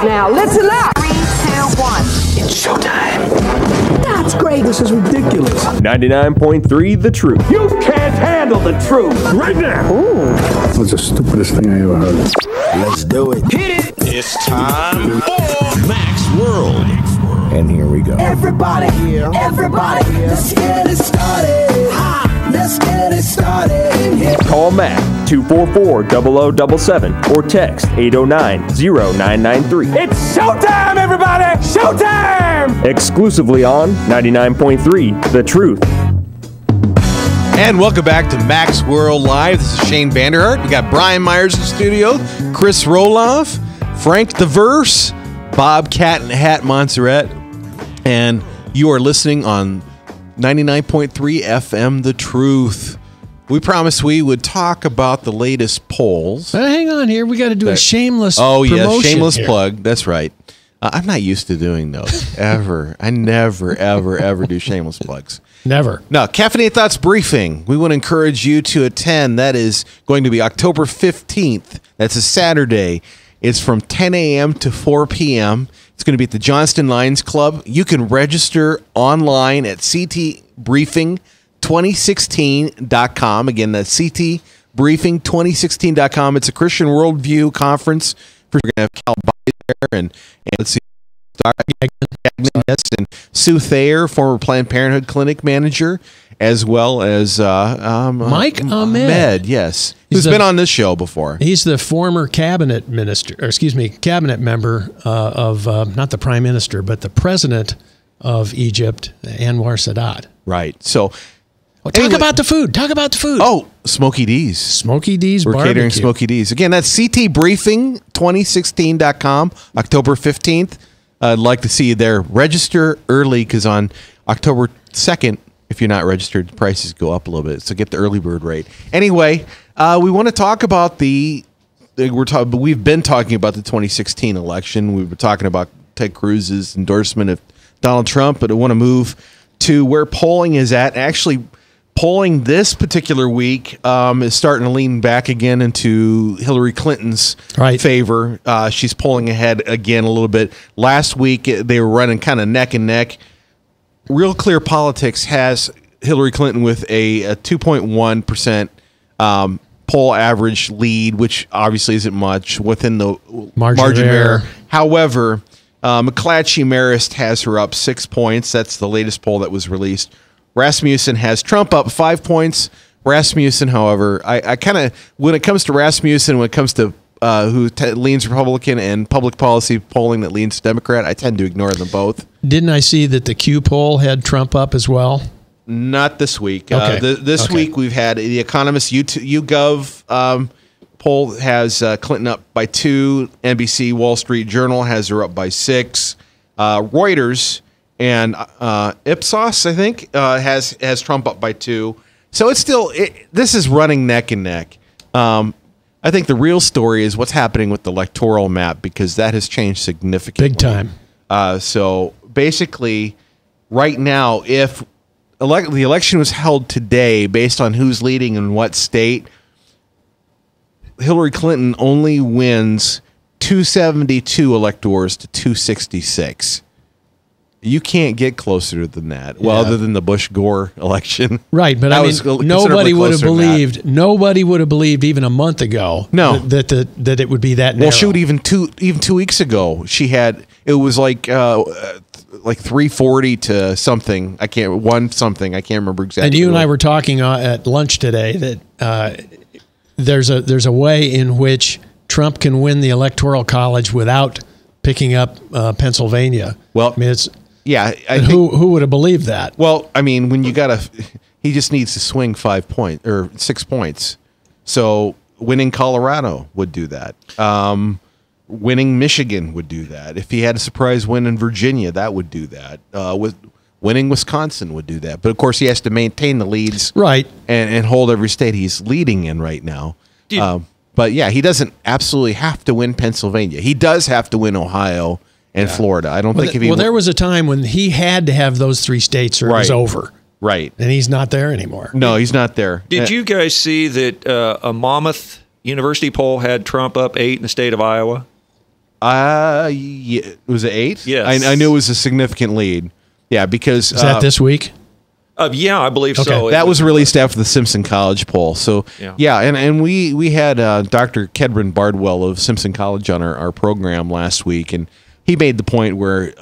up now. Listen up. 3, 2, 1. It's showtime. That's great. This is ridiculous. 99.3 The Truth. You can't handle the truth right now. Ooh. That's the stupidest thing I ever heard. Let's do it. Hit it. It's time for Mac's World. And here we go. Everybody, let's get it started. Let's get it started. Call Mac 244-0077 or text 809-0993. It's showtime, everybody! Showtime! Exclusively on 99.3 The Truth. And welcome back to Mac's World Live. This is Shane Vanderhart. We got Brian Myers in the studio, Chris Roloff, Frank the Verse, Bob Cat and Hat Montserrat, and you are listening on 99.3 FM The Truth. We promised we would talk about the latest polls. Hang on here. We got to do a shameless promotion. promotion. Oh, yeah, shameless here. plug. That's right. I'm not used to doing those, ever. I never, ever do shameless plugs. Never. No, Caffeinated Thoughts Briefing. We want to encourage you to attend. That is going to be October 15th. That's a Saturday. It's from 10 a.m. to 4 p.m. It's going to be at the Johnston Lions Club. You can register online at ctbriefing2016.com. Again, that's ctbriefing2016.com. It's a Christian Worldview conference. We're going to have Cal Baez there and let's see, and Sue Thayer, former Planned Parenthood clinic manager, as well as Mike Ahmed. Yes, who's been on this show before. He's the former cabinet member of not the prime minister, but the president of Egypt, Anwar Sadat. Right. So, talk about the food. Talk about the food. Oh, Smokey D's. Smokey D's We're barbecue. catering Smokey D's. Again, that's ctbriefing2016.com, October 15th. I'd like to see you there. Register early because on October 2nd, if you're not registered, the prices go up a little bit. So get the early bird rate. Anyway, we want to talk about we've been talking about the 2016 election. We were talking about Ted Cruz's endorsement of Donald Trump, but I want to move to where polling is at. Actually, polling this particular week is starting to lean back again into Hillary Clinton's favor. She's polling ahead again a little bit. Last week, they were running kind of neck and neck. Real Clear Politics has Hillary Clinton with a 2.1% poll average lead, which obviously isn't much within the margin of error. However, McClatchy Marist has her up 6 points. That's the latest poll that was released. Rasmussen has Trump up 5 points. Rasmussen, however, I kind of, when it comes to Rasmussen, when it comes to who leans Republican and public policy polling that leans Democrat, I tend to ignore them both. Didn't I see that the Q poll had Trump up as well? Not this week. Okay. This week we've had The Economist YouGov poll has Clinton up by 2. NBC Wall Street Journal has her up by 6. Reuters and Ipsos, I think, has Trump up by 2. So it's still this is running neck and neck. I think the real story is what's happening with the electoral map, because that has changed significantly. Big time. So basically, right now, if the election was held today based on who's leading in what state, Hillary Clinton only wins 272 electors to 266. You can't get closer than that. Well, other than the Bush-Gore election. Right, but I mean, nobody would have believed even a month ago that it would be that narrow. Well, shoot, even two weeks ago, it was like 340 to something. I can't remember exactly. And you and I were talking at lunch today that there's a way in which Trump can win the Electoral College without picking up Pennsylvania. Well, I mean, it's who would have believed that? Well, I mean, when he just needs to swing 5 points or 6 points. So winning Colorado would do that. Winning Michigan would do that. If he had a surprise win in Virginia, that would do that. Winning Wisconsin would do that. But of course, he has to maintain the leads, right, and hold every state he's leading in right now. But yeah, he doesn't absolutely have to win Pennsylvania. He does have to win Ohio and Florida. I don't think if he... Well, there was a time when he had to have those 3 states or it was over. Right. And he's not there anymore. No, he's not there. Did you guys see that a Monmouth University poll had Trump up 8 in the state of Iowa? Yeah, was it 8? Yes. I knew it was a significant lead. Yeah, because Is that this week? Yeah, I believe so. That was released after the Simpson College poll. So Yeah. and we had Dr. Kedron Bardwell of Simpson College on our program last week, and he made the point where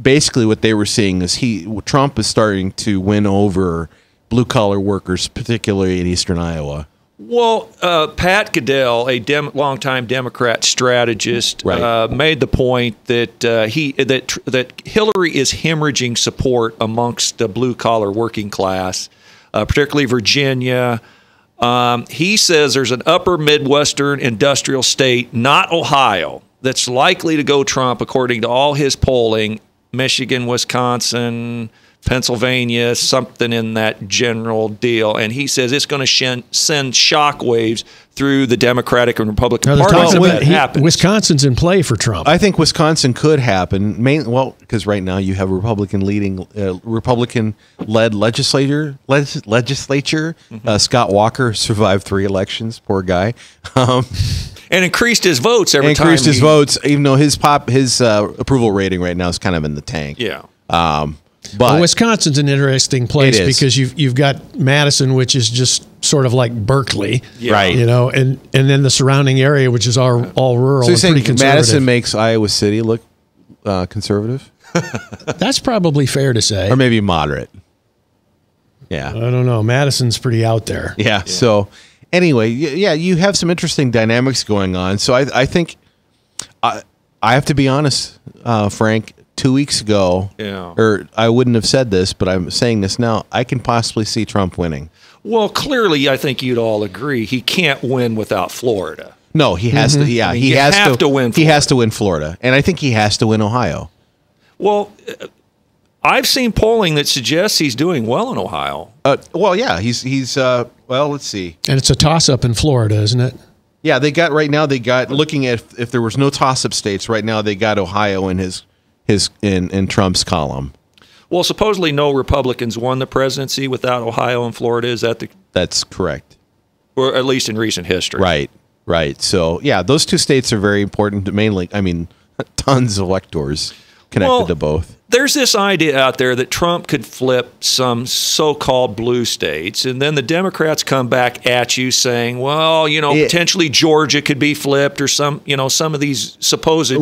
basically what they were seeing is Trump is starting to win over blue collar workers, particularly in eastern Iowa. Well, Pat Goodell, a longtime Democrat strategist, Right. made the point that that Hillary is hemorrhaging support amongst the blue collar working class, particularly Virginia. He says there's an upper Midwestern industrial state, not Ohio, that's likely to go Trump, according to all his polling. Michigan, Wisconsin, Pennsylvania, something in that general deal. And he says it's going to send shockwaves through the Democratic and Republican They're parties talking if about that happens. Wisconsin's in play for Trump. I think Wisconsin could happen. Because right now you have a Republican-led legislature. Scott Walker survived 3 elections. Poor guy. And increased his votes every time. Increased his votes, even though his approval rating right now is kind of in the tank. Yeah. But Wisconsin's an interesting place It is. because you've got Madison, which is just sort of like Berkeley, Right. You know, and then the surrounding area, which is all rural. so you're and saying pretty conservative. Madison makes Iowa City look conservative, That's probably fair to say. or maybe moderate? Yeah. I don't know. Madison's pretty out there. Yeah. So anyway, yeah, you have some interesting dynamics going on. So I think I have to be honest, Frank. 2 weeks ago, or I wouldn't have said this, but I'm saying this now. I can possibly see Trump winning. Well, clearly, I think you'd all agree he can't win without Florida. No, he has to. Yeah, he you has have to win He has to win Florida, and I think he has to win Ohio. Well, I've seen polling that suggests he's doing well in Ohio. Well, yeah, he's. Well, let's see. And it's a toss-up in Florida, isn't it? Yeah, they got looking at if there was no toss-up states right now, they got Ohio in in Trump's column. Well, supposedly no Republicans won the presidency without Ohio and Florida. Is that That's correct. or at least in recent history? Right. So yeah, those 2 states are very important. Mainly, I mean, tons of electors connected to both. There's this idea out there that Trump could flip some so-called blue states, and then the Democrats come back at you saying, well, potentially Georgia could be flipped, or some of these supposed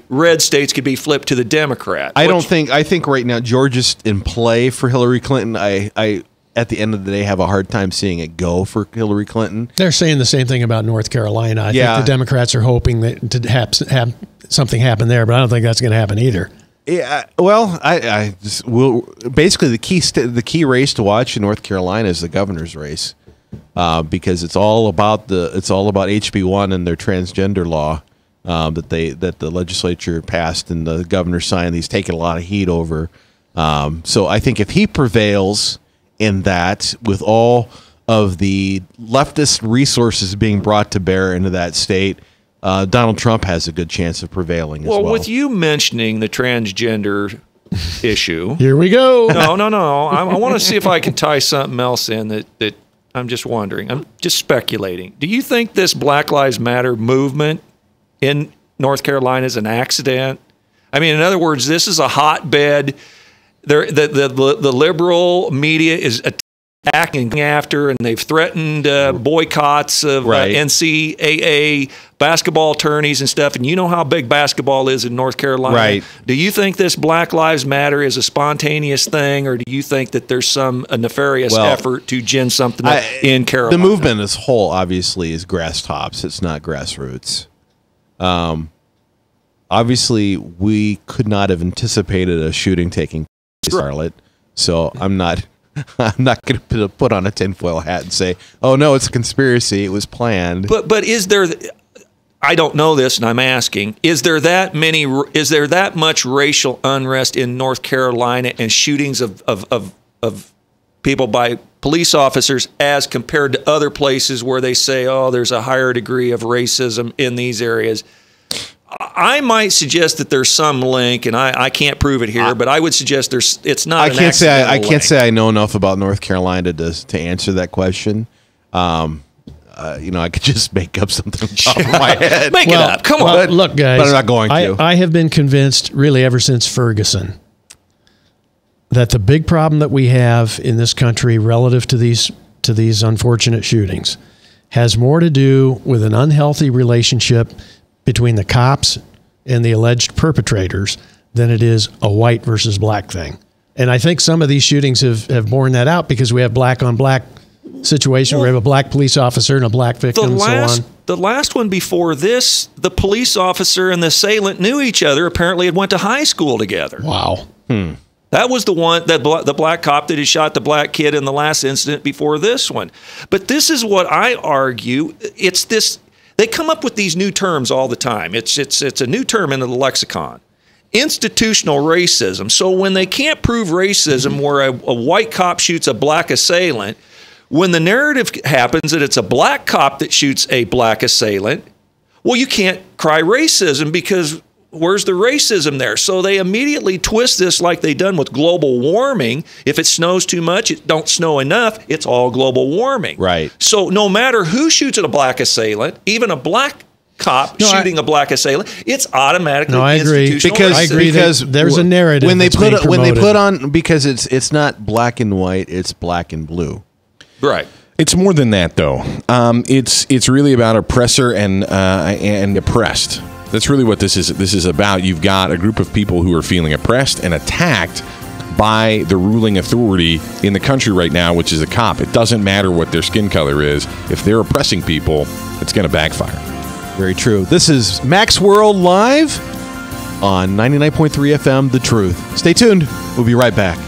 red states could be flipped to the Democrat. I think right now Georgia's in play for Hillary Clinton. I at the end of the day have a hard time seeing it go for Hillary Clinton. They're saying the same thing about North Carolina. I think the Democrats are hoping that to have something happen there, but I don't think that's going to happen either. Yeah, well, I just will. Basically, the key race to watch in North Carolina is the governor's race, because it's all about HB1 and their transgender law that the legislature passed and the governor signed. He's taken a lot of heat over. So I think if he prevails in that, with all of the leftist resources being brought to bear into that state, Donald Trump has a good chance of prevailing as well. Well, with you mentioning the transgender issue. Here we go. No. I want to see if I can tie something else in that I'm just wondering. I'm just speculating. Do you think this Black Lives Matter movement in North Carolina is an accident? I mean, in other words, this is a hotbed. The liberal media is attacking after, and they've threatened boycotts of NCAA basketball tourneys and stuff. And you know how big basketball is in North Carolina. Right. Do you think this Black Lives Matter is a spontaneous thing, or do you think that there's a nefarious effort to gin something up in Carolina? The movement as a whole, obviously, is grass tops. It's not grassroots. Obviously, we could not have anticipated a shooting taking place in Charlotte, so I'm not going to put on a tinfoil hat and say, "Oh no, it's a conspiracy. It was planned." But is there? I don't know this, and I'm asking: Is there that much racial unrest in North Carolina and shootings of people by police officers as compared to other places where they say, "Oh, there's a higher degree of racism in these areas"? I might suggest that there's some link, and I can't prove it here, but I would suggest it's not. I can't say I know enough about North Carolina to answer that question. I could just make up something off of my head. Make it up. Come on. But, Look, guys. But I'm not going to. I have been convinced, really, ever since Ferguson, that the big problem that we have in this country relative to these unfortunate shootings has more to do with an unhealthy relationship between the cops and the alleged perpetrators than it is a white versus black thing. And I think some of these shootings have borne that out because we have black on black situation. We have a black police officer and a black victim and so on. The last one before this, the police officer and the assailant knew each other. Apparently, had went to high school together. Wow. That was the one, the black cop that had shot the black kid in the last incident before this one. But this is what I argue. It's this. They come up with these new terms all the time. It's a new term in the lexicon. Institutional racism. So when they can't prove racism where a white cop shoots a black assailant, when the narrative happens that it's a black cop that shoots a black assailant, well, you can't cry racism because where's the racism there? So they immediately twist this like they done with global warming. If it snows too much, it don't snow enough, it's all global warming. Right. So no matter who shoots at a black assailant, even a black cop shooting a black assailant, it's automatically institutional racism. I agree because there's a narrative when they put on because it's not black and white, it's black and blue. Right. It's more than that, though. It's really about oppressor and oppressed. That's really what this is about. You've got a group of people who are feeling oppressed and attacked by the ruling authority in the country right now, which is a cop. It doesn't matter what their skin color is. If they're oppressing people, it's going to backfire. Very true. This is Max World Live on 99.3 FM, The Truth. Stay tuned. We'll be right back.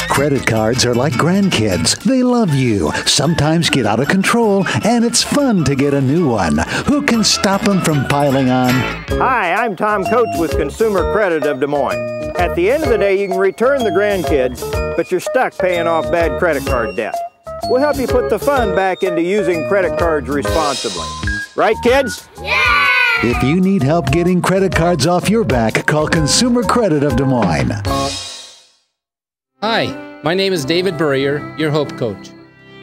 Credit cards are like grandkids. They love you, sometimes get out of control, and it's fun to get a new one. Who can stop them from piling on? Hi, I'm Tom Coates with Consumer Credit of Des Moines. At the end of the day, you can return the grandkids, but you're stuck paying off bad credit card debt. We'll help you put the fun back into using credit cards responsibly. Right, kids? Yeah! If you need help getting credit cards off your back, call Consumer Credit of Des Moines. Hi, my name is David Burrier, your Hope Coach.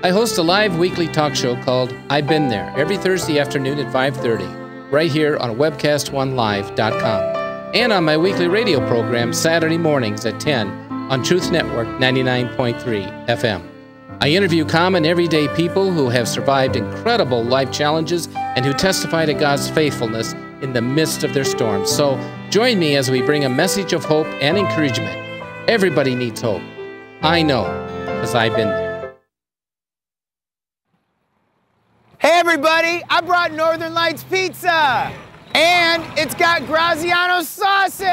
I host a live weekly talk show called I've Been There every Thursday afternoon at 5:30, right here on webcast1live.com, and on my weekly radio program Saturday mornings at 10 on Truth Network 99.3 FM. I interview common everyday people who have survived incredible life challenges and who testify to God's faithfulness in the midst of their storms. So join me as we bring a message of hope and encouragement. Everybody needs hope. I know, because I've been there. Hey everybody, I brought Northern Lights Pizza! And it's got Graziano sausage!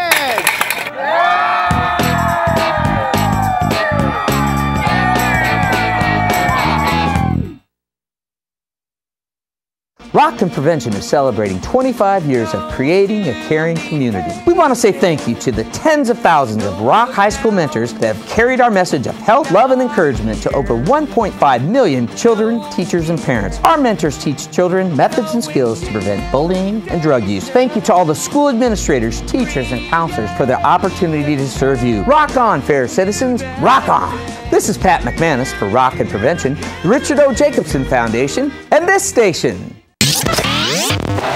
Rock and Prevention is celebrating 25 years of creating a caring community. We want to say thank you to the tens of thousands of Rock High School mentors that have carried our message of health, love, and encouragement to over 1.5 million children, teachers, and parents. Our mentors teach children methods and skills to prevent bullying and drug use. Thank you to all the school administrators, teachers, and counselors for their opportunity to serve you. Rock on, fair citizens, rock on! This is Pat McManus for Rock and Prevention, the Richard O. Jacobson Foundation, and this station.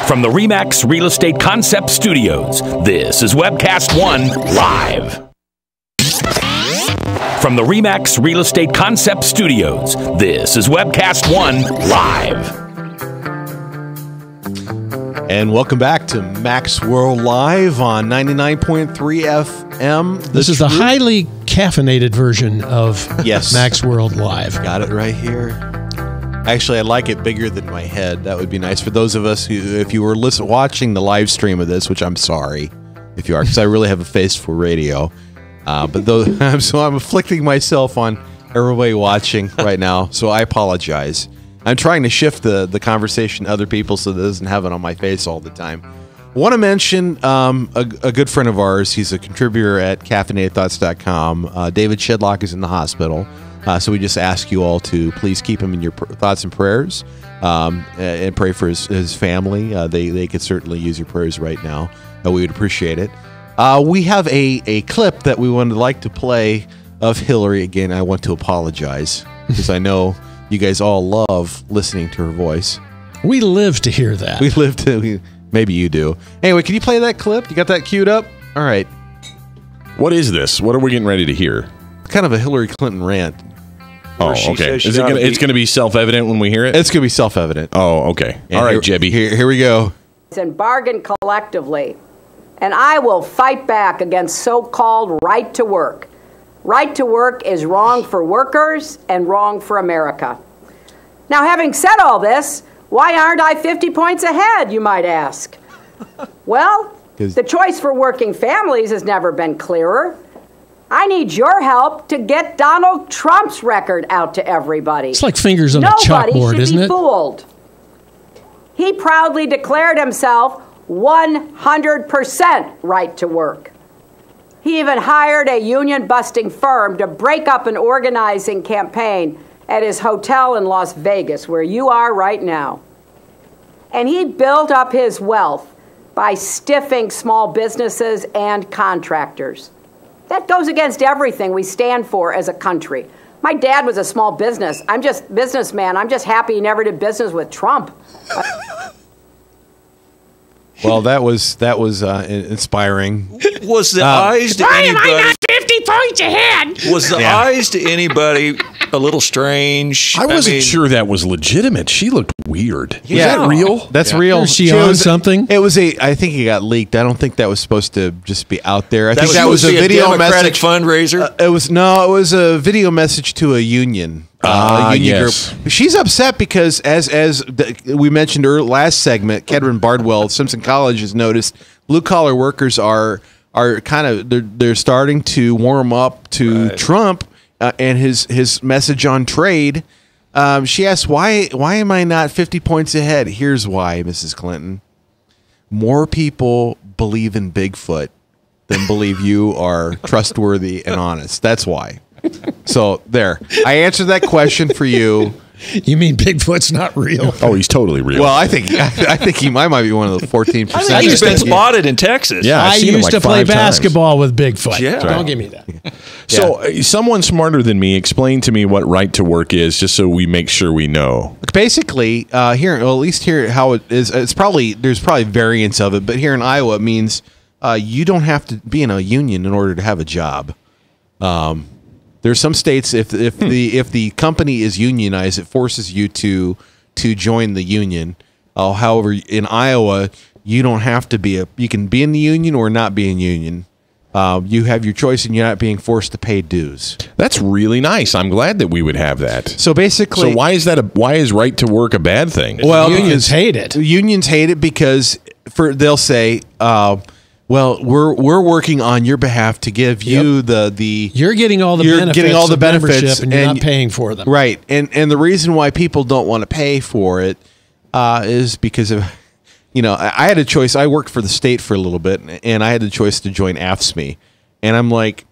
From the RE/MAX Real Estate Concept Studios, this is Webcast One Live. From the RE/MAX Real Estate Concept Studios, this is Webcast One Live. And welcome back to Max World Live on 99.3 FM. This is the highly caffeinated version of Max World Live. Got it right here. Actually, I like it bigger than my head. That would be nice for those of us who, if you were watching the live stream of this, which I'm sorry if you are, because I really have a face for radio. But so I'm afflicting myself on everybody watching right now, so I apologize. I'm trying to shift the conversation to other people so that it doesn't have it on my face all the time. I want to mention a good friend of ours. He's a contributor at caffeinatedthoughts.com. David Shedlock is in the hospital. So we just ask you all to please keep him in your thoughts and prayers and pray for his family. They could certainly use your prayers right now. We would appreciate it. We have a clip that we would like to play of Hillary. Again, I want to apologize because I know you guys all love listening to her voice. We live to hear that. We live to. Maybe you do. Anyway, can you play that clip? You got that queued up? All right. What is this? What are we getting ready to hear? Kind of a Hillary Clinton rant. Oh, okay. Is it's going to be self-evident when we hear it? It's going to be self-evident. Oh, okay. All right, Jebby. Here we go. And bargain collectively. And I will fight back against so-called right to work. Right to work is wrong for workers and wrong for America. Now, having said all this, why aren't I 50 points ahead, you might ask? Well, the choice for working families has never been clearer. I need your help to get Donald Trump's record out to everybody. It's like fingers on a chalkboard, isn't it? Nobody should be fooled. He proudly declared himself 100% right to work. He even hired a union-busting firm to break up an organizing campaign at his hotel in Las Vegas, where you are right now. And he built up his wealth by stiffing small businesses and contractors. That goes against everything we stand for as a country. My dad was a small businessman. I'm just happy he never did business with Trump. Well, that was inspiring. Was the eyes to anybody? Why am I not 50 points ahead? Was the eyes to anybody a little strange? I wasn't sure that was legitimate. She looked weird. Is Yeah. that real? That's real. Is she on was- something? It was I think it got leaked. I don't think that was supposed to just be out there. I think was that was a supposed to be a video Democratic message fundraiser. It was a video message to a union. Yes. Group. She's upset because we mentioned last segment, Kedron Bardwell, Simpson College has noticed blue collar workers are kind of they're starting to warm up to Trump and his message on trade. She asked, why am I not 50 points ahead? Here's why, Mrs. Clinton. More people believe in Bigfoot than believe you are trustworthy and honest. That's why. So there, I answered that question for you. You mean Bigfoot's not real? Oh, he's totally real. Well, I think he might be one of the 14%. I think he's been spotted in Texas. Yeah, I used to play basketball with Bigfoot. Yeah. Don't give me that. So, someone smarter than me, explain to me what right to work is, just so we make sure we know. Basically, at least here how it is. There's probably variants of it, but here in Iowa, it means you don't have to be in a union in order to have a job. There's some states if the company is unionized, it forces you to join the union. However, in Iowa, you don't have to be you can be in the union or not be in union. You have your choice, and you're not being forced to pay dues. That's really nice. I'm glad that we would have that. So basically, why is right to work a bad thing? Well, unions hate it. Unions hate it because they'll say, well, we're working on your behalf to give you the you're getting all the benefits, membership and you're not paying for them. Right. And the reason why people don't want to pay for it is because of I had a choice. I worked for the state for a little bit, and I had the choice to join AFSCME. And I'm like,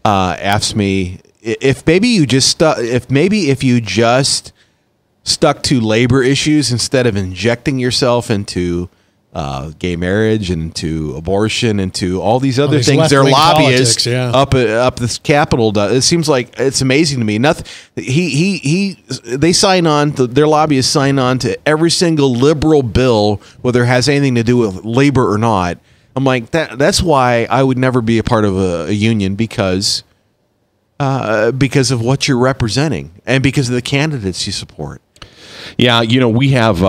AFSCME, if you just stuck to labor issues instead of injecting yourself into gay marriage and into abortion and to all these other things, they're lobbyists up this Capitol. It seems like it's amazing to me. Nothing. They sign on. Their lobbyists sign on to every single liberal bill, whether it has anything to do with labor or not. I'm like that's why I would never be a part of a union, because because of what you're representing and because of the candidates you support. Yeah, we have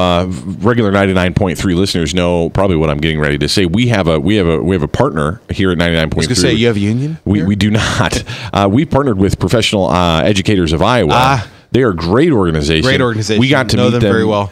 regular 99.3 listeners know probably what I'm getting ready to say. We have a partner here at 99.3. I was going to say, you have a union? We do not. We partnered with Professional Educators of Iowa. They are a great organization. Great organization. We got to know meet them them very well.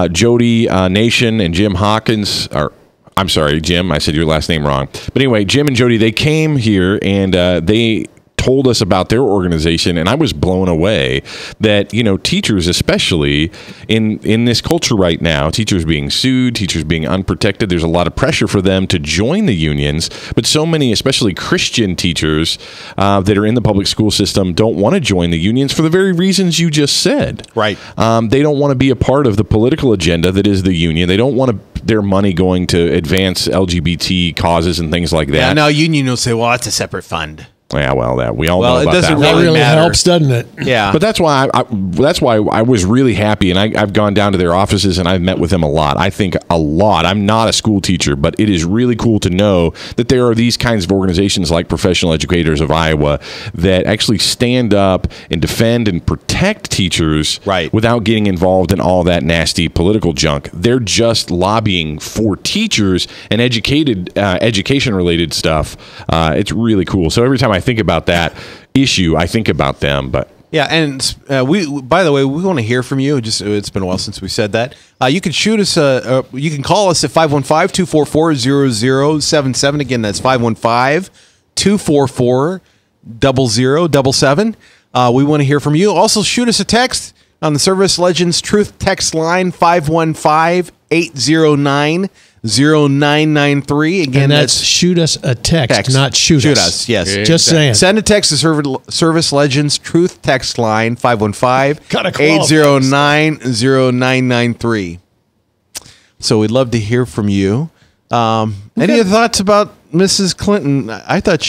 Jody Nation and Jim Hawkins are. I'm sorry, Jim. I said your last name wrong. But anyway, Jim and Jody, they came here and they told us about their organization, and I was blown away that teachers, especially in this culture right now, teachers being sued, teachers being unprotected, there's a lot of pressure for them to join the unions, but so many, especially Christian teachers that are in the public school system, don't want to join the unions for the very reasons you just said. Right. They don't want to be a part of the political agenda that is the union. They don't want their money going to advance LGBT causes and things like that. Yeah, now union will say, well, that's a separate fund. Yeah, well, we all know about that. Well, it doesn't That really matter. helps, doesn't it? Yeah. But that's why I was really happy, and I've gone down to their offices and I've met with them a lot. I think a lot. I'm not a school teacher, but it is really cool to know that there are these kinds of organizations like Professional Educators of Iowa that actually stand up and defend and protect teachers without getting involved in all that nasty political junk. They're just lobbying for teachers and education-related stuff. It's really cool. So every time I think about that issue, I think about them. But yeah, and by the way, we want to hear from you. It's been a while since we said that. You can shoot us. You can call us at 515-244-0077. Again, that's 515-244-0077. We want to hear from you. Also, shoot us a text on the Service Legends Truth text line 515-809-0993. Again, and that's shoot us a text, not shoot us. Yes. Just saying. Send a text to Service Legends Truth text line 515-809-0993. So we'd love to hear from you. Any other thoughts about Mrs. Clinton? I thought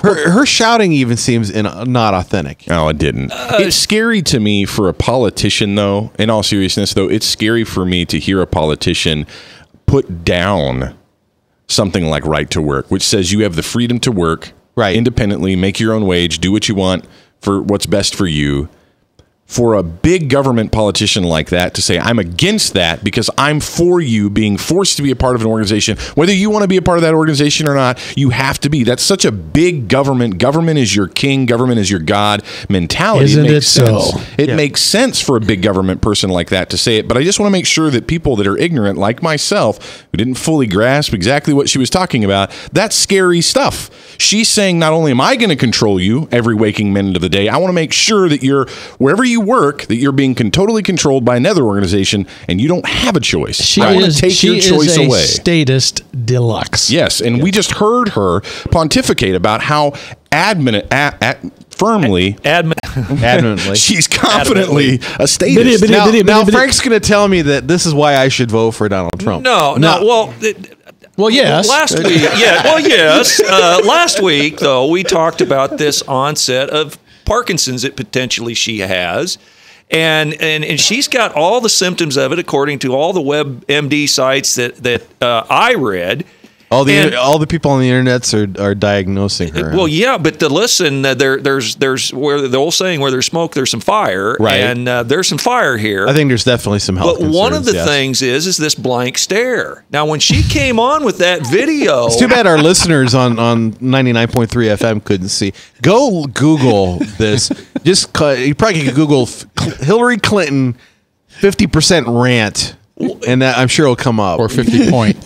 her shouting even seems not authentic. No, it didn't. It's scary to me for a politician, though. In all seriousness, though, it's scary for me to hear a politician put down something like right to work, which says you have the freedom to work independently, make your own wage, do what you want for what's best for you. For a big government politician like that to say, I'm against that because I'm for you being forced to be a part of an organization, whether you want to be a part of that organization or not, you have to be. That's such a big government. Government is your king. Government is your God mentality. Isn't it makes sense. so? It makes sense for a big government person like that to say it. But I just want to make sure that people that are ignorant, like myself, who didn't fully grasp exactly what she was talking about, that's scary stuff. She's saying, not only am I going to control you every waking minute of the day, I want to make sure that you're, wherever you work, that you're being totally controlled by another organization and you don't have a choice. I want to take your choice away. Statist deluxe. Yes, and we just heard her pontificate about how firmly, adamantly, she's confidently a statist. Now Frank's going to tell me that this is why I should vote for Donald Trump. No. Well, yes. Last week, yes. Last week, though, we talked about this onset of Parkinson's that potentially she has. And she's got all the symptoms of it, according to all the WebMD sites that I read. All the people on the internet are diagnosing her. Well, yeah, but listen, there's where the old saying, where there's smoke, there's some fire, right? And there's some fire here. I think there's definitely some health. But one of the things is this blank stare. Now, when she came on with that video, it's too bad our listeners on 99.3 FM couldn't see. Go Google this. You probably could Google Hillary Clinton 50% rant. And that, I'm sure it'll come up. Or 50 point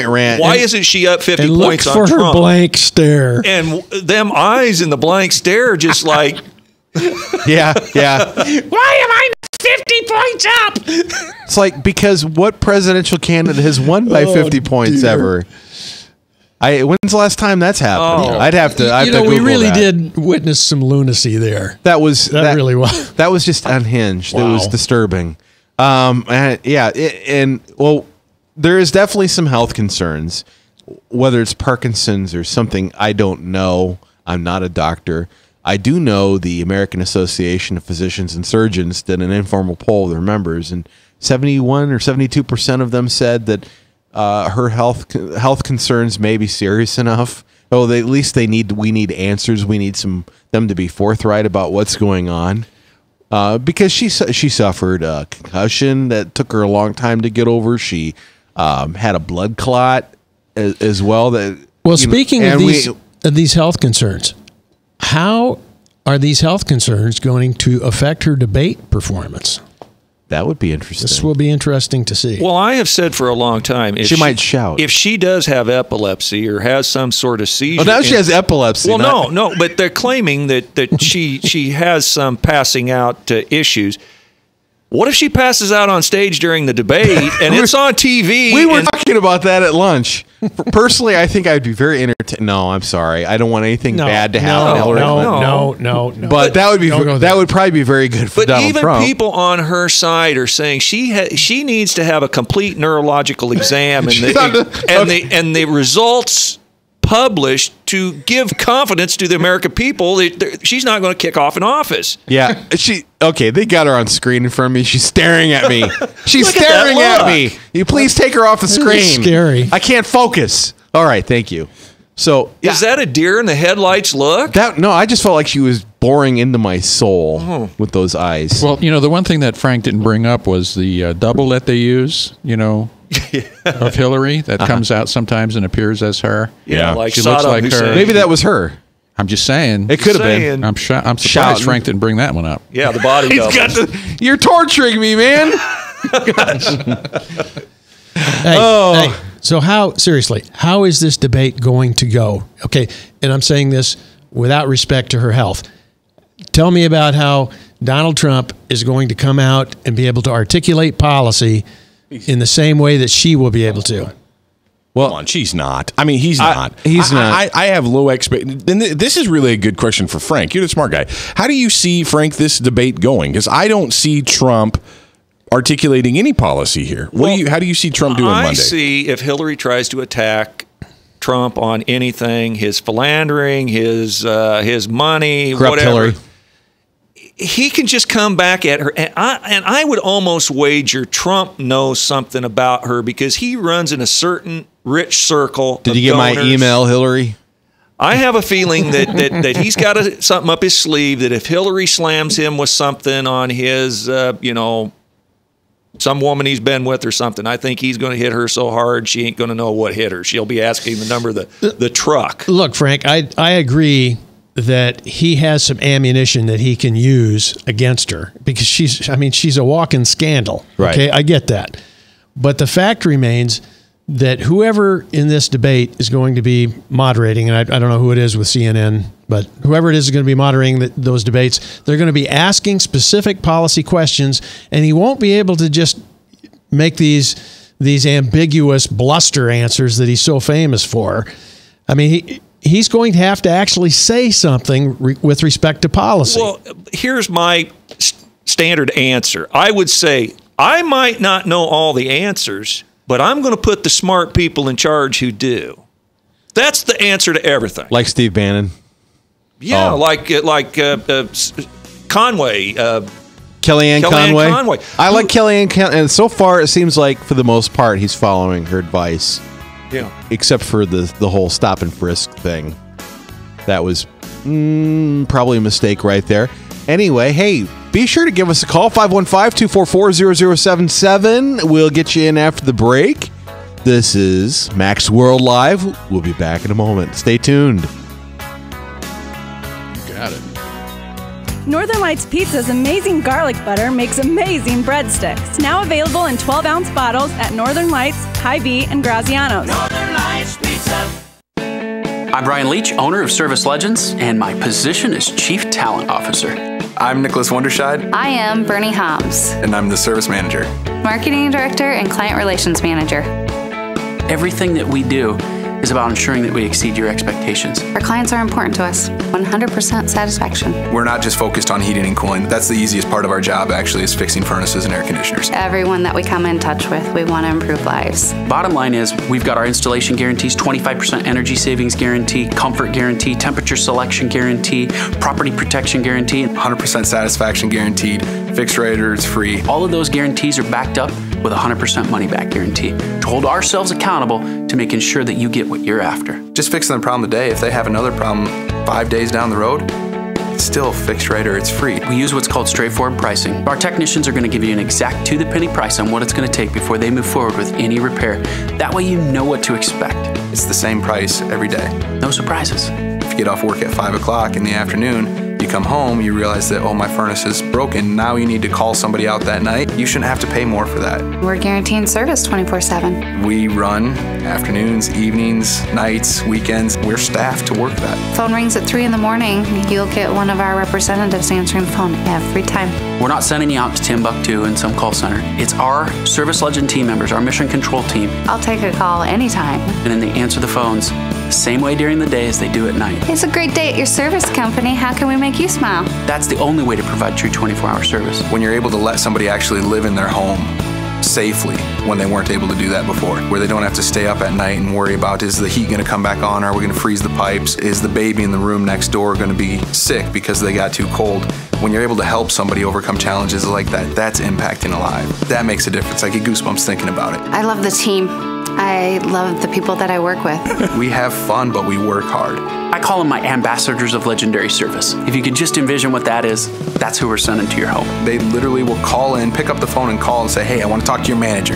rant. Why isn't she up 50 and points look on for Trump? Her blank stare. And them eyes in the blank stare just like... yeah. Why am I 50 points up? It's like, because what presidential candidate has won by 50 points ever? When's the last time that's happened? I'd have to Google we really that. did witness some lunacy there. That really was. That was just unhinged. Wow. It was disturbing. There is definitely some health concerns, whether it's Parkinson's or something. I don't know. I'm not a doctor. I do know the American Association of Physicians and Surgeons did an informal poll of their members, and 71 or 72% of them said that her health concerns may be serious enough at least we need answers. We need them to be forthright about what's going on. Because she suffered a concussion that took her a long time to get over. She had a blood clot as well. Speaking of these health concerns, how are these health concerns going to affect her debate performance? That would be interesting. This will be interesting to see. Well, I have said for a long time, she might shout. If she does have epilepsy or has some sort of seizure. Oh, now she has epilepsy. Well, no, but they're claiming that she has some passing out issues. What if she passes out on stage during the debate and it's on TV? We were talking about that at lunch. Personally, I think I'd be very entertained. No, I'm sorry. I don't want anything bad to happen. No. But that would be that would probably be very good for Donald Trump. But even people on her side are saying she needs to have a complete neurological exam and the results published to give confidence to the American people that she's not going to kick off in office. Yeah, they got her on screen in front of me. She's staring at me. She's staring at me. You please take her off the screen. Scary. I can't focus. All right, thank you. So is that a deer in the headlights look? No, I just felt like she was boring into my soul with those eyes. Well, the one thing that Frank didn't bring up was the double that they use, of Hillary that comes out sometimes and appears as her. Yeah, like she Saddam looks like Hussein. her. Maybe that was her. I'm just saying. It could have been. I'm surprised Frank didn't bring that one up. Yeah, the body double. You're torturing me, man. Hey, so how is this debate going to go? Okay, and I'm saying this without respect to her health. Tell me about how Donald Trump is going to come out and be able to articulate policy in the same way that she will be able to. Well, come on, she's not. I mean, he's not. He's not. I have low expectations. This is really a good question for Frank. You're the smart guy. How do you see, Frank, this debate going? Because I don't see Trump articulating any policy here. How do you see Trump doing Monday? I see if Hillary tries to attack Trump on anything, his philandering, his money, corrupt whatever. Hillary. He can just come back at her, and I would almost wager Trump knows something about her because he runs in a certain rich circle. Did you get my email, Hillary? I have a feeling that he's got something up his sleeve that if Hillary slams him with something on his, some woman he's been with or something, I think he's going to hit her so hard she ain't going to know what hit her. She'll be asking the number of the truck. Look, Frank, I agree that he has some ammunition that he can use against her because she's a walking scandal. Right. Okay, I get that. But the fact remains that whoever in this debate is going to be moderating, and I don't know who it is with CNN, but whoever it is going to be moderating those debates, they're going to be asking specific policy questions, and he won't be able to just make these ambiguous bluster answers that he's so famous for. I mean, he's going to have to actually say something with respect to policy. Well, here's my standard answer. I would say, I might not know all the answers, but I'm going to put the smart people in charge who do. That's the answer to everything. Like Steve Bannon? Yeah, like Conway. Kellyanne Conway. I like Kellyanne Conway, and so far it seems like for the most part he's following her advice. Yeah. Except for the whole stop and frisk thing. That was probably a mistake right there. Anyway, hey, be sure to give us a call, 515-244-0077. We'll get you in after the break. This is Max World Live. We'll be back in a moment. Stay tuned. You got it. Northern Lights Pizza's amazing garlic butter makes amazing breadsticks. Now available in 12-ounce bottles at Northern Lights, Hy-Vee, and Graziano's. Northern Lights Pizza. I'm Brian Leach, owner of Service Legends, and my position is Chief Talent Officer. I'm Nicholas Wonderscheid. I am Bernie Homs. And I'm the Service Manager. Marketing Director and Client Relations Manager. Everything that we do is about ensuring that we exceed your expectations. Our clients are important to us. 100% satisfaction. We're not just focused on heating and cooling. That's the easiest part of our job, actually, is fixing furnaces and air conditioners. Everyone that we come in touch with, we want to improve lives. Bottom line is, we've got our installation guarantees, 25% energy savings guarantee, comfort guarantee, temperature selection guarantee, property protection guarantee. 100% satisfaction guaranteed, fixed rate or it's free. All of those guarantees are backed up with a 100% money-back guarantee to hold ourselves accountable to making sure that you get what you're after. Just fixing the problem today. If they have another problem 5 days down the road, it's still fixed right or it's free. We use what's called straightforward pricing. Our technicians are going to give you an exact to-the-penny price on what it's going to take before they move forward with any repair. That way you know what to expect. It's the same price every day. No surprises. If you get off work at 5 o'clock in the afternoon, you come home, you realize that, oh, my furnace is broken. Now you need to call somebody out that night. You shouldn't have to pay more for that. We're guaranteeing service 24/7. We run afternoons, evenings, nights, weekends. We're staffed to work that. Phone rings at 3 in the morning. You'll get one of our representatives answering the phone every time. We're not sending you out to Timbuktu in some call center. It's our Service Legend team members, our mission control team. I'll take a call anytime. And then they answer the phones the same way during the day as they do at night. It's a great day at your service company. How can we make you smile? That's the only way to provide true 24-hour service. When you're able to let somebody actually live in their home safely when they weren't able to do that before, where they don't have to stay up at night and worry about, is the heat going to come back on? Are we going to freeze the pipes? Is the baby in the room next door going to be sick because they got too cold? When you're able to help somebody overcome challenges like that, that's impacting a life. That makes a difference. I get goosebumps thinking about it. I love the team. I love the people that I work with. We have fun, but we work hard. I call them my ambassadors of legendary service. If you could just envision what that is, that's who we're sending to your home. They literally will call in, pick up the phone and call and say, hey, I want to talk to your manager.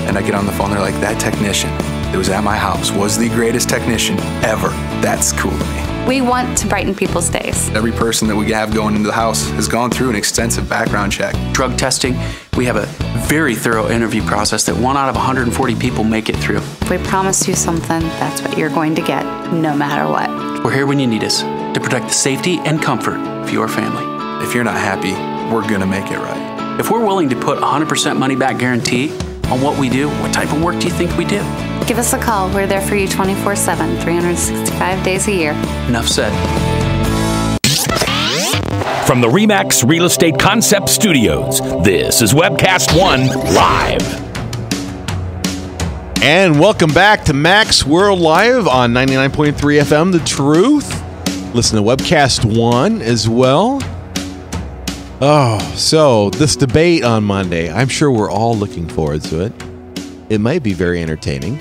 And I get on the phone, they're like, that technician that was at my house was the greatest technician ever. That's cool to me. We want to brighten people's days. Every person that we have going into the house has gone through an extensive background check. Drug testing, we have a very thorough interview process that 1 out of 140 people make it through. If we promise you something, that's what you're going to get, no matter what. We're here when you need us to protect the safety and comfort of your family. If you're not happy, we're gonna make it right. If we're willing to put 100% money back guarantee on what we do, what type of work do you think we do? Give us a call. We're there for you 24/7, 365 days a year. Enough said. From the RE/MAX Real Estate Concept Studios, this is Webcast One Live. And welcome back to Max World Live on 99.3 FM, The Truth. Listen to Webcast One as well. Oh, so this debate on Monday, I'm sure we're all looking forward to it. It might be very entertaining.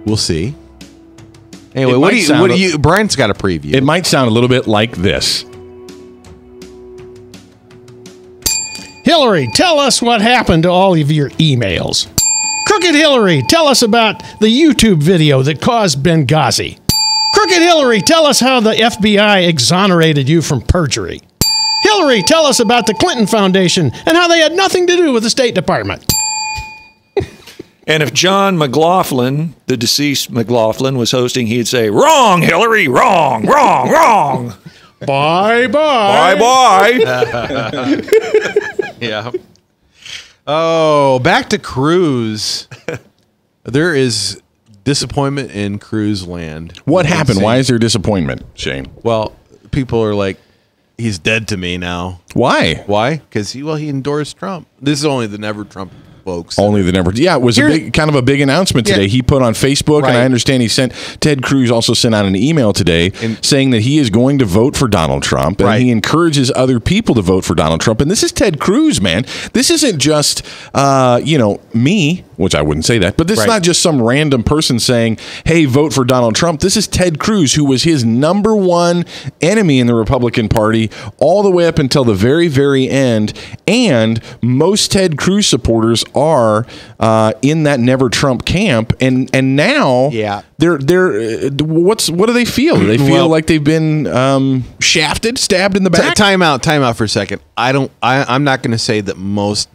We'll see. Anyway, what do you Brian's got a preview. It might sound a little bit like this. Hillary, tell us what happened to all of your emails. Crooked Hillary, tell us about the YouTube video that caused Benghazi. Crooked Hillary, tell us how the FBI exonerated you from perjury. Hillary, tell us about the Clinton Foundation and how they had nothing to do with the State Department. And if John McLaughlin, the deceased McLaughlin, was hosting, he'd say, wrong, Hillary, wrong, wrong, wrong. Bye-bye. Bye-bye. Yeah. Oh, back to Cruz. There is disappointment in Cruz land. What happened? Why is there disappointment, Shane? Well, people are like, he's dead to me now. Why? Why? Because he endorsed Trump. This is only the Never Trump folks. Only the Never. Yeah, it was kind of a big announcement today. He put on Facebook, and I understand Ted Cruz also sent out an email today saying that he is going to vote for Donald Trump, and he encourages other people to vote for Donald Trump. And this is Ted Cruz, man. This isn't just, me, which I wouldn't say that, but this is not just some random person saying, hey, vote for Donald Trump. This is Ted Cruz, who was his number one enemy in the Republican Party all the way up until the very, very end. And most Ted Cruz supporters are in that Never Trump camp, and now they're what do they feel? Do they feel like they've been shafted, stabbed in the back? Time out for a second. I'm not going to say that most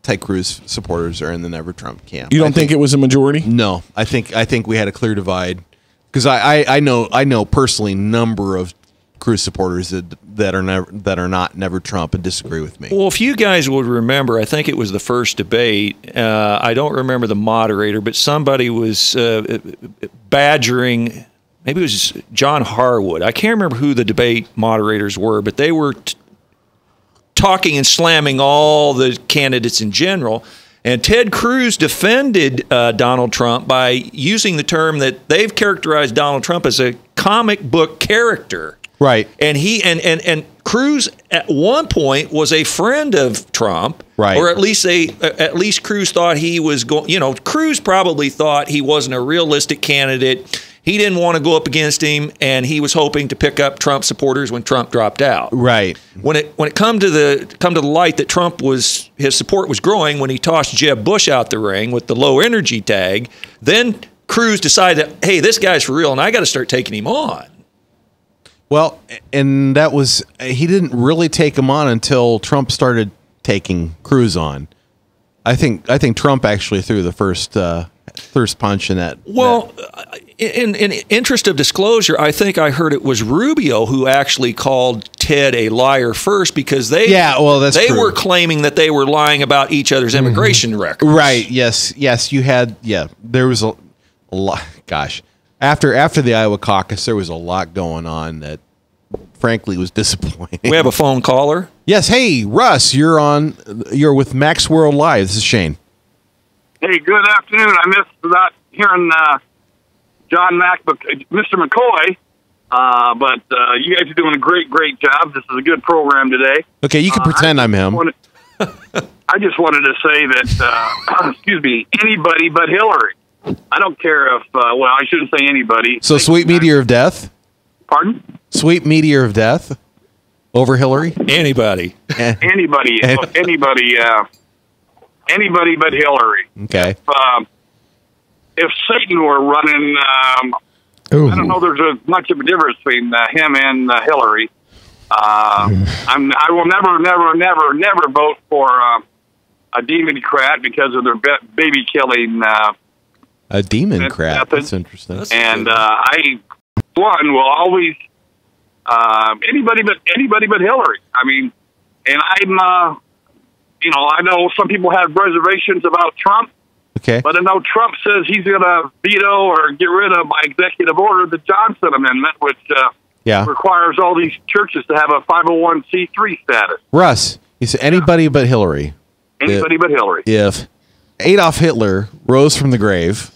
Ted Cruz supporters are in the Never Trump camp. You don't think it was a majority? No, I think we had a clear divide, because I know personally number of Cruz supporters that are not Never Trump and disagree with me. Well, if you guys would remember, I think it was the first debate. I don't remember the moderator, but somebody was badgering. Maybe it was John Harwood. I can't remember who the debate moderators were, but they were talking and slamming all the candidates in general. And Ted Cruz defended Donald Trump by using the term that they've characterized Donald Trump as a comic book character. Right. And he and Cruz at one point was a friend of Trump, right? Or at least Cruz thought he was going. You know, Cruz probably thought he wasn't a realistic candidate. He didn't want to go up against him, and he was hoping to pick up Trump supporters when Trump dropped out. Right. When it come to the light that his support was growing when he tossed Jeb Bush out the ring with the low energy tag, then Cruz decided, hey, this guy's for real, and I got to start taking him on. Well, and he didn't really take him on until Trump started taking Cruz on. I think Trump actually threw the first punch in that. Well, in interest of disclosure, I think I heard it was Rubio who actually called Ted a liar first because they true. were claiming that they were lying about each other's immigration records. Right. Yes. You had. Yeah. There was a lot. Gosh. After the Iowa caucus, there was a lot going on that, frankly, was disappointing. We have a phone caller. Yes. Hey, Russ, you're with Max World Live. This is Shane. Hey, good afternoon. I missed not hearing John Mack, Mr. McCoy, but you guys are doing a great job. This is a good program today. Okay, you can pretend I'm him. I just wanted to say that, excuse me, anybody but Hillary. I don't care if, I shouldn't say anybody. So sweet meteor of death? Pardon? Sweet meteor of death over Hillary? Anybody. Anybody but Hillary. Okay. If Satan were running, I don't know there's much of a difference between him and Hillary. I will never vote for a Democrat because of their baby killing a Democrat. That's interesting. And I will always anybody but Hillary. I mean, and I'm I know some people have reservations about Trump. Okay. But I know Trump says he's going to veto or get rid of by executive order the Johnson Amendment, which requires all these churches to have a 501c3 status. Russ, you said anybody but Hillary. Anybody but Hillary. If Adolf Hitler rose from the grave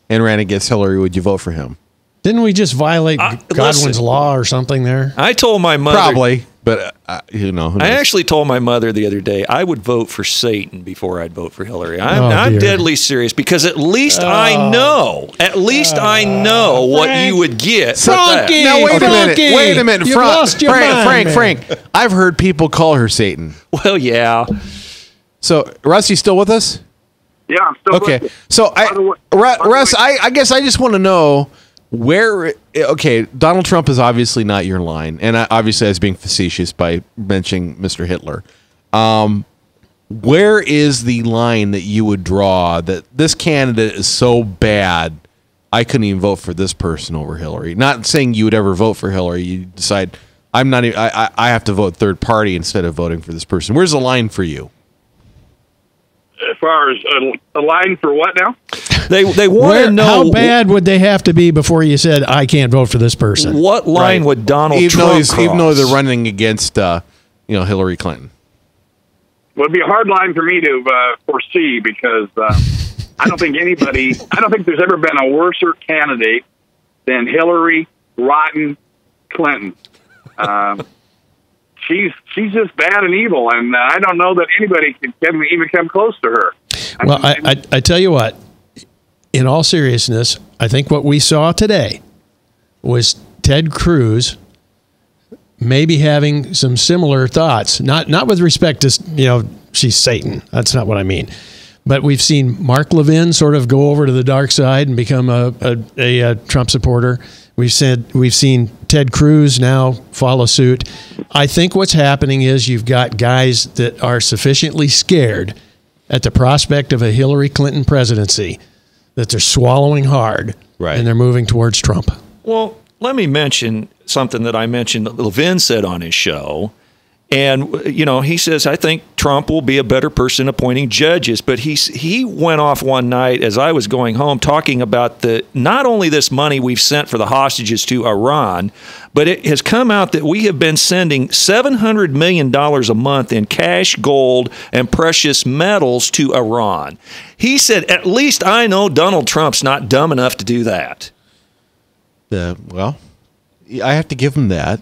and ran against Hillary, would you vote for him? Didn't we just violate Godwin's law or something there? I told my mother. Probably, but who knows? I actually told my mother the other day I would vote for Satan before I'd vote for Hillary. I'm deadly serious because at least I know what you would get. Frankie! Now wait a minute. You've lost your mind, Frank. I've heard people call her Satan. Well, yeah. So, Russ, you still with us? Yeah, I'm still okay. with you. So, Russ, I guess I just want to know where. Okay, Donald Trump is obviously not your line, and obviously I was being facetious by mentioning Mr. Hitler. Where is the line that you would draw that this candidate is so bad I couldn't even vote for this person over Hillary? Not saying you would ever vote for Hillary. You decide I'm not. I have to vote third party instead of voting for this person. Where's the line for you? As far as a line for what now? They want to know how bad would they have to be before you said I can't vote for this person. What line would Donald Trump cross? Even though they're running against Hillary Clinton. Well, it'd be a hard line for me to foresee because I don't think there's ever been a worser candidate than Hillary Rotten Clinton. She's just bad and evil, and I don't know that anybody can even come close to her. Well, I tell you what, in all seriousness, I think what we saw today was Ted Cruz maybe having some similar thoughts, not with respect to, she's Satan. That's not what I mean. But we've seen Mark Levin sort of go over to the dark side and become a Trump supporter. We've seen Ted Cruz now follow suit. I think what's happening is you've got guys that are sufficiently scared at the prospect of a Hillary Clinton presidency that they're swallowing hard, and they're moving towards Trump. Well, let me mention something that I mentioned that Levin said on his show. And, he says, I think Trump will be a better person appointing judges. But he went off one night as I was going home talking about not only this money we've sent for the hostages to Iran, but it has come out that we have been sending $700 million a month in cash, gold, and precious metals to Iran. He said, at least I know Donald Trump's not dumb enough to do that. Well, I have to give him that.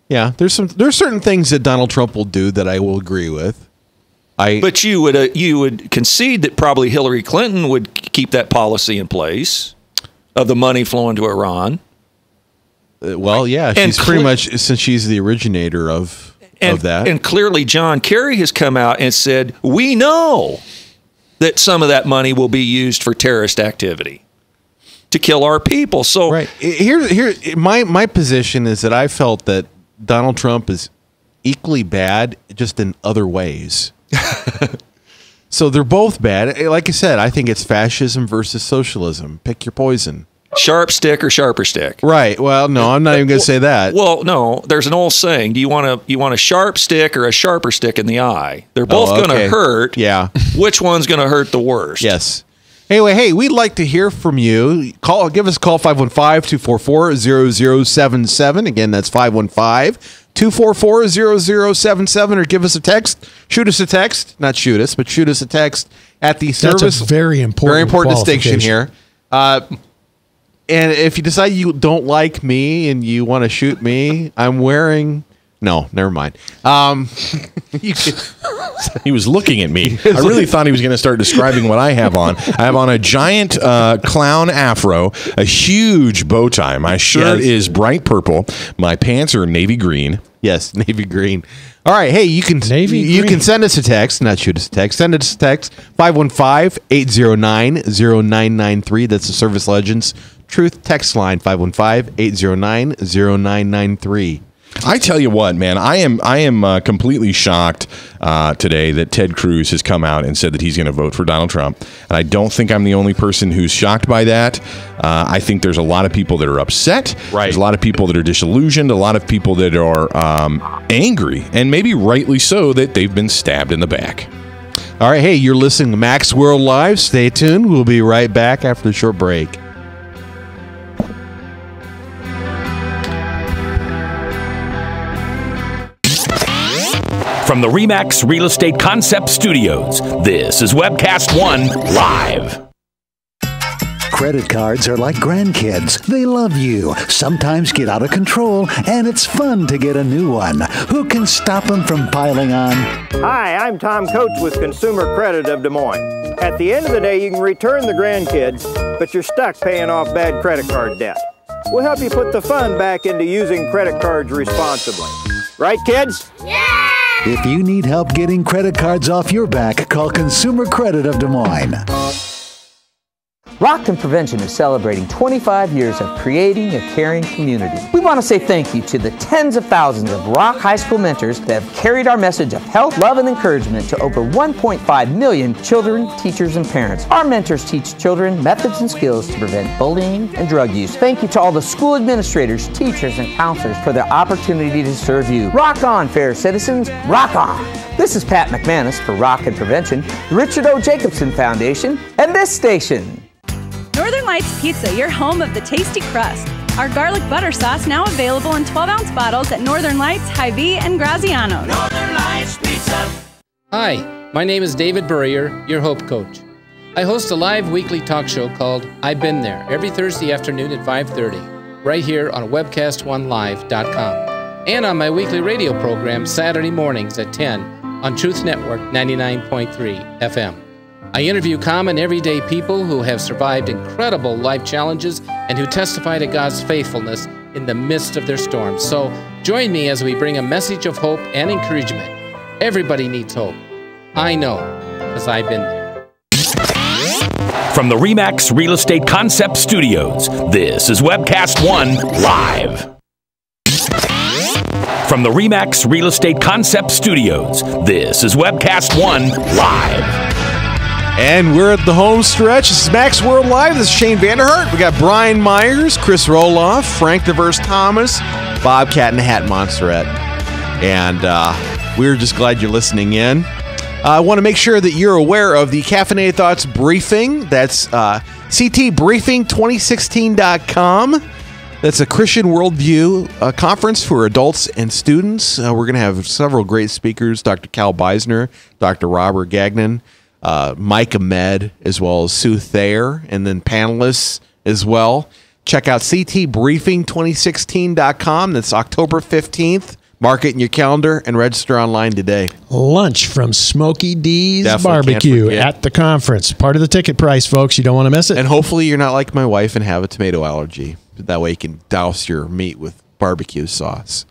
Yeah, there's certain things that Donald Trump will do that I will agree with. But you would concede that probably Hillary Clinton would keep that policy in place of the money flowing to Iran. Well, yeah, she's pretty much, since she's the originator of that. And clearly John Kerry has come out and said, we know that some of that money will be used for terrorist activity to kill our people. So right. Here my position is that I felt that Donald Trump is equally bad, just in other ways. So they're both bad. Like I said, I think it's fascism versus socialism. Pick your poison. Sharp stick or sharper stick? Right. Well, no, I'm not even going to say that. Well, no. There's an old saying. Do you want a sharp stick or a sharper stick in the eye? They're both going to hurt. Yeah. Which one's going to hurt the worst? Yes. Anyway, hey, we'd like to hear from you. Give us a call, 515-244-0077. Again, that's 515-244-0077, or give us a text. Shoot us a text. Not shoot us, but shoot us a text at the service. That's a very important distinction here. And if you decide you don't like me and you want to shoot me, I'm wearing... No, never mind. He was looking at me. I really thought he was going to start describing what I have on. I have on a giant clown afro, a huge bow tie. My shirt is bright purple. My pants are navy green. Yes, navy green. All right, hey, you can send us a text, not shoot us a text. Send us a text, 515-809-0993. That's the Service Legends Truth text line, 515-809-0993. I tell you what, man, I am completely shocked today that Ted Cruz has come out and said that he's going to vote for Donald Trump. And I don't think I'm the only person who's shocked by that. I think there's a lot of people that are upset. Right. There's a lot of people that are disillusioned, a lot of people that are angry, and maybe rightly so, that they've been stabbed in the back. All right, hey, you're listening to Max World Live. Stay tuned. We'll be right back after a short break. From the RE/MAX Real Estate Concept Studios, this is Webcast One Live. Credit cards are like grandkids. They love you, sometimes get out of control, and it's fun to get a new one. Who can stop them from piling on? Hi, I'm Tom Coates with Consumer Credit of Des Moines. At the end of the day, you can return the grandkids, but you're stuck paying off bad credit card debt. We'll help you put the fun back into using credit cards responsibly. Right, kids? Yeah! If you need help getting credit cards off your back, call Consumer Credit of Des Moines. Rockton Prevention is celebrating 25 years of creating a caring community. We want to say thank you to the tens of thousands of Rock High School mentors that have carried our message of health, love, and encouragement to over 1.5 million children, teachers, and parents. Our mentors teach children methods and skills to prevent bullying and drug use. Thank you to all the school administrators, teachers, and counselors for their opportunity to serve you. Rock on, fair citizens. Rock on. This is Pat McManus for Rockton Prevention, the Richard O. Jacobson Foundation, and this station. Northern Lights Pizza, your home of the tasty crust. Our garlic butter sauce now available in 12-ounce bottles at Northern Lights, Hy-Vee, and Graziano's. Northern Lights Pizza. Hi, my name is David Burrier, your Hope Coach. I host a live weekly talk show called I've Been There every Thursday afternoon at 5:30, right here on webcast1live.com, and on my weekly radio program Saturday mornings at 10 on Truth Network 99.3 FM. I interview common, everyday people who have survived incredible life challenges and who testify to God's faithfulness in the midst of their storms. So join me as we bring a message of hope and encouragement. Everybody needs hope. I know, because I've been there. From the RE/MAX Real Estate Concept Studios, this is Webcast One Live. From the RE/MAX Real Estate Concept Studios, this is Webcast One Live. And we're at the home stretch. This is Max World Live. This is Shane Vanderhart. We got Brian Myers, Chris Roloff, Frank DeVers Thomas, Bobcat, and Hat Montserrat. And we're just glad you're listening in. I want to make sure that you're aware of the Caffeinated Thoughts briefing. That's ctbriefing2016.com. That's a Christian Worldview conference for adults and students. We're going to have several great speakers, Dr. Cal Beisner, Dr. Robert Gagnon, Mike Ahmed, as well as Sue Thayer, and then panelists as well. Check out ctbriefing2016.com. That's October 15th Mark it in your calendar and register online today. Lunch from Smokey D's Definitely can't Barbecue forget. at the conference. Part of the ticket price, folks. You don't want to miss it. And hopefully you're not like my wife and have a tomato allergy. That way you can douse your meat with barbecue sauce.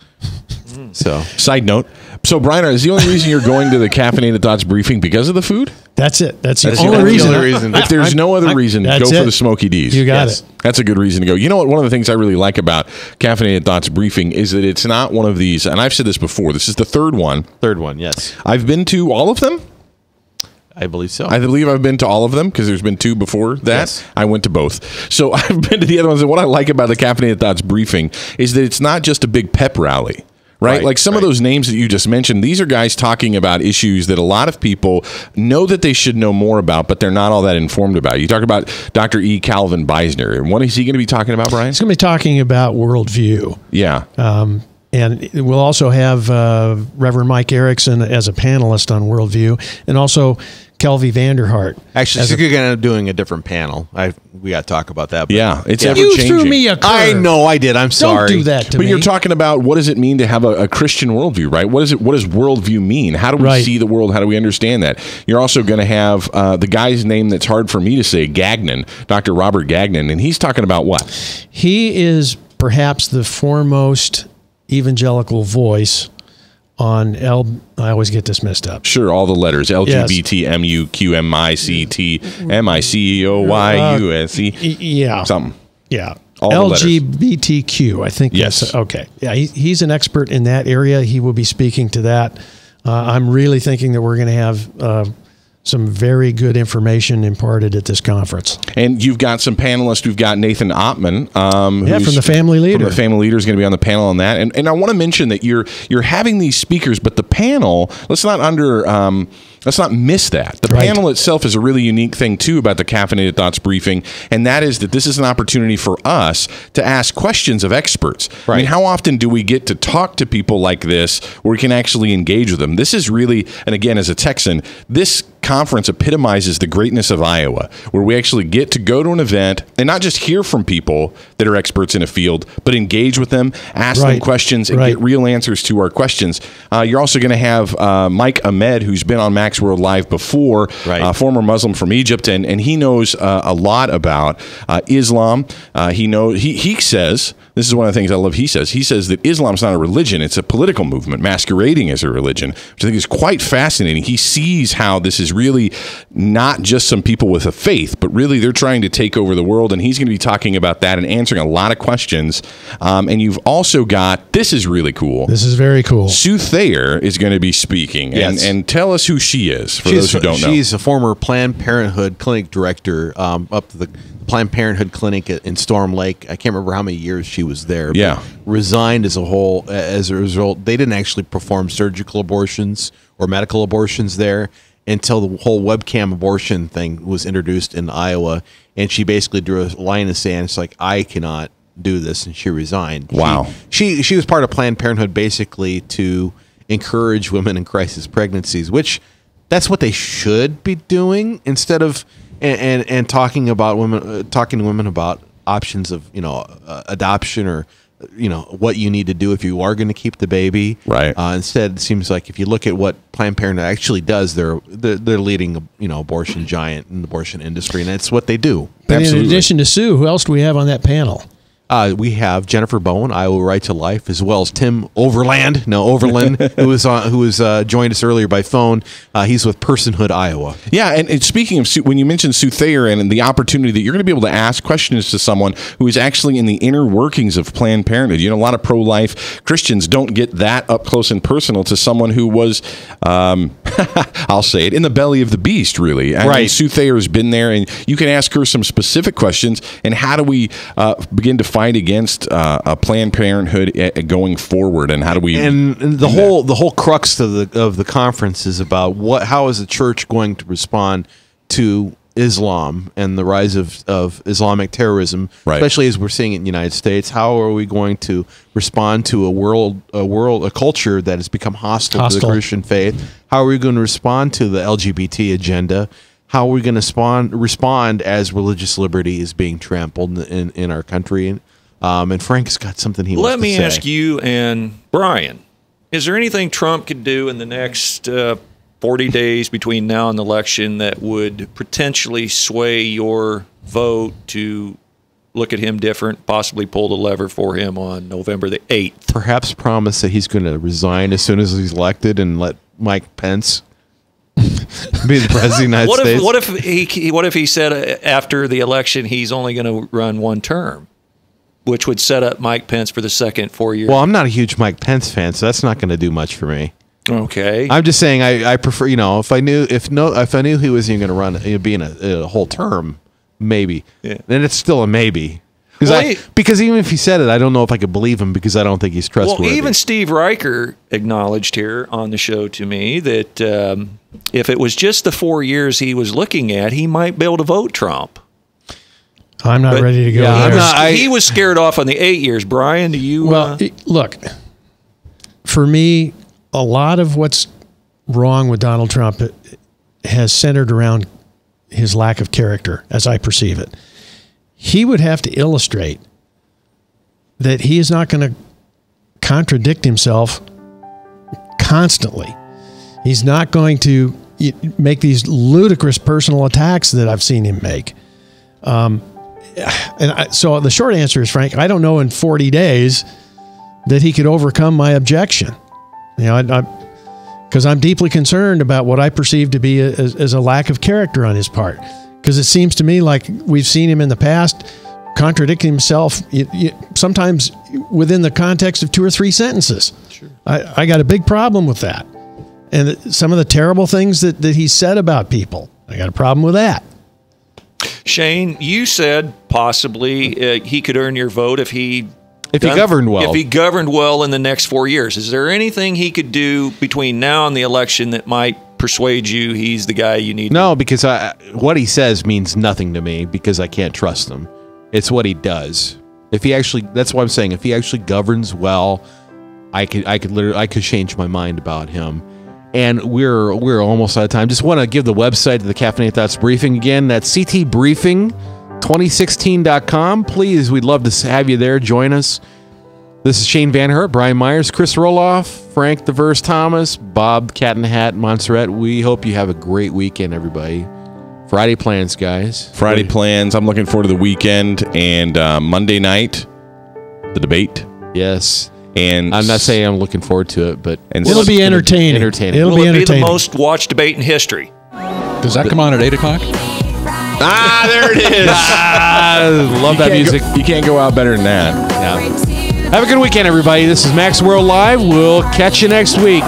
So, side note. So, Brian, is the only reason you're going to the Caffeinated Thoughts briefing because of the food? That's it. That's the That's only reason. If there's no other reason, go That's for it. the Smokey D's. You got it. That's a good reason to go. You know what? One of the things I really like about Caffeinated Thoughts briefing is that it's not one of these, and I've said this before, this is the third one. Third one, yes. I've been to all of them. I believe so. I believe I've been to all of them because there's been two before that. Yes. I went to both. So I've been to the other ones. And what I like about the Caffeinated Thoughts briefing is that it's not just a big pep rally. Right? Like some of those names that you just mentioned, these are guys talking about issues that a lot of people know that they should know more about, but they're not all that informed about. You talk about Dr. E. Calvin Beisner. And what is he going to be talking about, Brian? He's going to be talking about worldview. Yeah. And we'll also have Reverend Mike Erickson as a panelist on worldview, and also Kelvie Vanderhart. Actually, so you're going to doing a different panel. We got to talk about that. But Yeah, it's You ever-changing. threw me a curve. I know I did. I'm sorry. Don't do that to But me. you're talking about what does it mean to have a Christian worldview, right? What does worldview mean? How do we Right. see the world? How do we understand that? You're also going to have the guy's name that's hard for me to say, Gagnon, Dr. Robert Gagnon, and he's talking about what? He is perhaps the foremost evangelical voice on I always get this messed up. Sure, all the letters LGBT, MUQ, MICT, MICEOYUSE. Yeah. Something. Yeah. All the letters. LGBTQ, I think. Yes. That's, okay. Yeah, he's an expert in that area. He will be speaking to that. I'm really thinking that we're going to have some very good information imparted at this conference. And you've got some panelists. We've got Nathan Ottman. From the Family Leader. From the Family Leader is going to be on the panel on that. And I want to mention that you're having these speakers, but the panel, let's not miss that. The panel itself is a really unique thing, too, about the Caffeinated Thoughts briefing, and that is that this is an opportunity for us to ask questions of experts. I mean, how often do we get to talk to people like this where we can actually engage with them? This is really, and again, as a Texan, this conference epitomizes the greatness of Iowa, where we actually get to go to an event and not just hear from people that are experts in a field, but engage with them, ask them questions, and get real answers to our questions. You're also going to have Mike Ahmed, who's been on Max World Live before, former Muslim from Egypt, and he knows a lot about Islam. He says, this is one of the things I love, he says that Islam's not a religion, it's a political movement masquerading as a religion, which I think is quite fascinating. He sees how this is really not just some people with a faith, but really they're trying to take over the world, and he's going to be talking about that and answering a lot of questions. And you've also got, this is really cool. This is very cool. Sue Thayer is going to be speaking, and tell us who she is, for those who don't know. She's a former Planned Parenthood clinic director up to the Planned Parenthood clinic in Storm Lake. I can't remember how many years she was there. Yeah. Resigned as a result. They didn't actually perform surgical abortions or medical abortions there until the whole webcam abortion thing was introduced in Iowa. And she basically drew a line in the sand. It's like, I cannot do this. And she resigned. Wow. She was part of Planned Parenthood basically to encourage women in crisis pregnancies, which that's what they should be doing instead of and talking about women, talking to women about options of adoption or what you need to do if you are going to keep the baby. Right. Instead, it seems like if you look at what Planned Parenthood actually does, they're leading abortion giant in the abortion industry, and that's what they do. But in addition to Sue, who else do we have on that panel? We have Jennifer Bowen, Iowa Right to Life, as well as Tim Overland, who was joined us earlier by phone. He's with Personhood Iowa. Yeah, and speaking of Sue, when you mentioned Sue Thayer and the opportunity that you're going to be able to ask questions to someone who is actually in the inner workings of Planned Parenthood. A lot of pro-life Christians don't get that up close and personal to someone who was, I'll say it, in the belly of the beast, really. I mean, Sue Thayer has been there, and you can ask her some specific questions. And how do we begin to fight against a Planned Parenthood going forward, and how do we? And the whole crux of the conference is about how is the church going to respond to Islam and the rise of Islamic terrorism, especially as we're seeing it in the United States. How are we going to respond to a culture that has become hostile to the Christian faith? How are we going to respond to the LGBT agenda? How are we going to respond as religious liberty is being trampled in our country? And Frank's got something he wants to say. Let me ask you and Brian, Is there anything Trump could do in the next 40 days between now and the election that would potentially sway your vote to look at him different, possibly pull the lever for him on November the 8th? Perhaps promise that he's going to resign as soon as he's elected and let Mike Pence be the president of the United States. What if he said after the election he's only going to run one term, which would set up Mike Pence for the second 4 years? Well, I'm not a huge Mike Pence fan, so that's not going to do much for me. Okay. I'm just saying I prefer, if I knew he wasn't even going to run, be in a whole term, maybe. Yeah. Then it's still a maybe. Because even if he said it, I don't know if I could believe him because I don't think he's trustworthy. Well, even Steve Riker acknowledged here on the show to me that if it was just the 4 years he was looking at, he might be able to vote Trump. I'm not ready to go. Yeah, he was scared off on the 8 years. Brian, do you? Well, look, for me, a lot of what's wrong with Donald Trump has centered around his lack of character, as I perceive it. He would have to illustrate that he is not going to contradict himself constantly. He's not going to make these ludicrous personal attacks that I've seen him make. So the short answer is, Frank, I don't know in 40 days that he could overcome my objection. Because I'm deeply concerned about what I perceive to be as a lack of character on his part. Because it seems to me like we've seen him in the past contradicting himself, sometimes within the context of 2 or 3 sentences. Sure. I got a big problem with that. And some of the terrible things that he's said about people, I got a problem with that. Shane, you said possibly he could earn your vote if he governed well. If he governed well in the next 4 years. Is there anything he could do between now and the election that might persuade you he's the guy you need? No, because what he says means nothing to me because I can't trust him. It's what he does. That's what I'm saying. If he actually governs well, I could change my mind about him. And we're almost out of time. Just want to give the website to the Caffeinated Thoughts briefing again. That's ctbriefing2016.com. Please, we'd love to have you there. Join us. This is Shane Van Hurt, Brian Myers, Chris Roloff, Frank the Verse Thomas, Bob Cat in the Hat Montserrat. We hope you have a great weekend, everybody. Friday plans, guys. Friday plans. I'm looking forward to the weekend and Monday night, the debate. Yes. And I'm not saying I'm looking forward to it, but it'll be entertaining. Will it be the most watched debate in history? Does that come on at 8 o'clock? There it is. Love that music. You can't go out better than that. Yeah. Have a good weekend, everybody. This is Max World Live. We'll catch you next week.